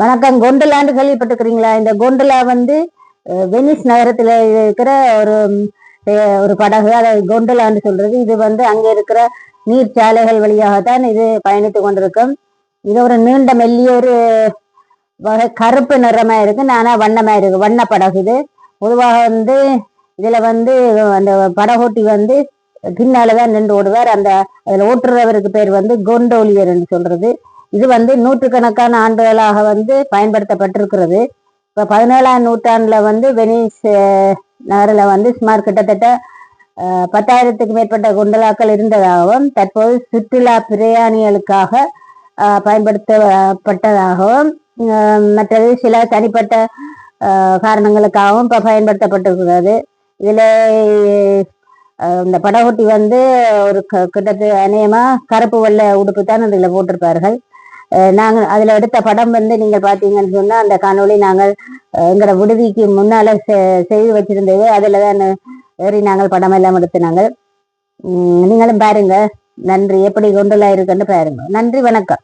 வணக்கம். கொண்டலான்னு கேள்விப்பட்டிருக்கிறீங்களா? இந்த கொண்டலா வந்து வெனிஸ் நகரத்துல இருக்கிற ஒரு ஒரு படகு, அதை கொண்டலான்னு சொல்றது. இது வந்து அங்க இருக்கிற நீர்ச்சாலைகள் வழியாகத்தான் இது பயணித்து கொண்டிருக்கும். இது ஒரு நீண்ட மெல்லிய ஒரு வகை கருப்பு நிறமா இருக்கு, நானா வண்ணமா இருக்கு, வண்ண படகு இது. பொதுவாக வந்து இதுல வந்து அந்த படகோட்டி வந்து பின்னாலதான் நின்று ஓடுவார். அந்த அதுல ஓட்டுறவருக்கு பேர் வந்து கொண்டோலியர் என்று சொல்றது. இது வந்து நூற்றுக்கணக்கான ஆண்டுகளாக வந்து பயன்படுத்தப்பட்டிருக்கிறது. இப்போ 17ஆம் நூற்றாண்டுல வந்து வெனிஸ் நகரில் வந்து சுமார் கிட்டத்தட்ட 10,000க்கு மேற்பட்ட குண்டலாக்கள் இருந்ததாகவும், தற்போது சுற்றுலா பிரயாணிகளுக்காக பயன்படுத்தப்பட்டதாகவும், மற்றது சில தனிப்பட்ட காரணங்களுக்காகவும் இப்போ பயன்படுத்தப்பட்டிருக்கிறது. இதில் இந்த படகோட்டி வந்து ஒரு கிட்டத்தட்ட அநேகமா கருப்பு வெள்ளை உடுப்பு தான் அதில் போட்டிருப்பார்கள். நாங்கள் அதில் எடுத்த படம் வந்து நீங்கள் பார்த்தீங்கன்னு சொன்னால், அந்த காணொளி நாங்கள் எங்களோட விடுதிக்கு முன்னால் செய்து வச்சிருந்தது. அதில் தான் ஏறி நாங்கள் படம் எல்லாம் எடுத்துனாங்க. நீங்களும் பாருங்க. நன்றி. எப்படி கொண்டுலாம் இருக்குன்னு பாருங்க. நன்றி, வணக்கம்.